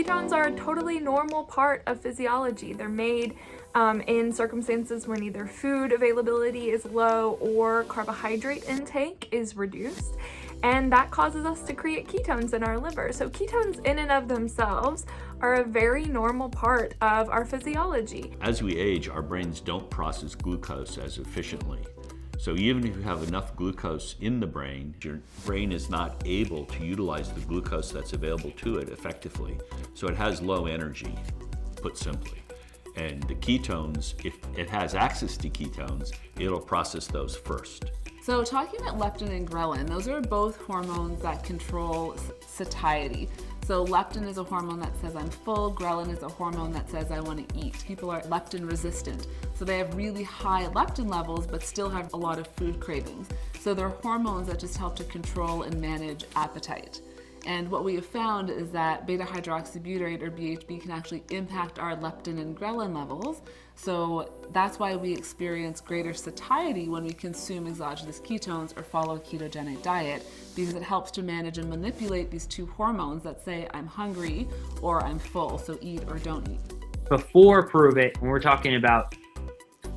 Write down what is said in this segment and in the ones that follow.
Ketones are a totally normal part of physiology. They're made in circumstances when either food availability is low or carbohydrate intake is reduced, and that causes us to create ketones in our liver. So ketones in and of themselves are a very normal part of our physiology. As we age, our brains don't process glucose as efficiently. So even if you have enough glucose in the brain, your brain is not able to utilize the glucose that's available to it effectively. So it has low energy, put simply. And the ketones, if it has access to ketones, it'll process those first. So talking about leptin and ghrelin, those are both hormones that control satiety. So leptin is a hormone that says I'm full, ghrelin is a hormone that says I want to eat. People are leptin resistant. So they have really high leptin levels but still have a lot of food cravings. So they're hormones that just help to control and manage appetite. And what we have found is that beta-hydroxybutyrate, or BHB, can actually impact our leptin and ghrelin levels. So that's why we experience greater satiety when we consume exogenous ketones or follow a ketogenic diet, because it helps to manage and manipulate these two hormones that say I'm hungry or I'm full, so eat or don't eat. Before PRÜVIT, when we're talking about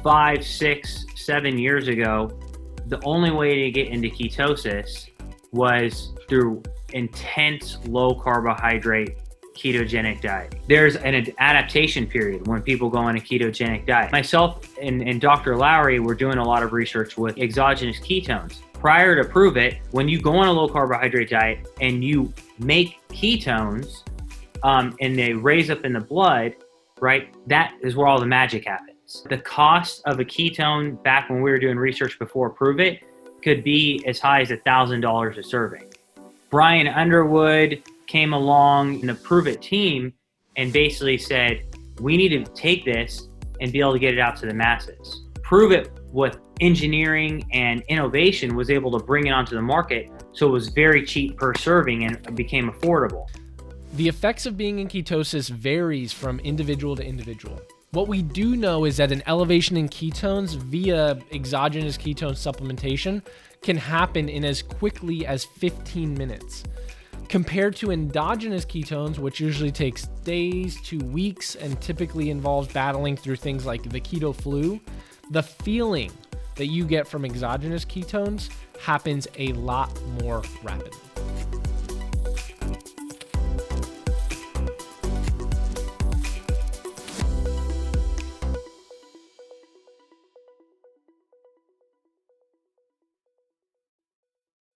5, 6, 7 years ago, the only way to get into ketosis was through intense low carbohydrate ketogenic diet. There's an adaptation period when people go on a ketogenic diet. Myself and Dr. Lowery were doing a lot of research with exogenous ketones. Prior to PRÜVIT, when you go on a low carbohydrate diet and you make ketones and they raise up in the blood, right, that is where all the magic happens. The cost of a ketone back when we were doing research before PRÜVIT could be as high as $1,000 a serving. Brian Underwood came along in the PRÜVIT team and basically said, we need to take this and be able to get it out to the masses. PRÜVIT, with engineering and innovation, was able to bring it onto the market, so it was very cheap per serving and it became affordable. The effects of being in ketosis varies from individual to individual. What we do know is that an elevation in ketones via exogenous ketone supplementation can happen in as quickly as 15 minutes. Compared to endogenous ketones, which usually takes days to weeks and typically involves battling through things like the keto flu, the feeling that you get from exogenous ketones happens a lot more rapidly.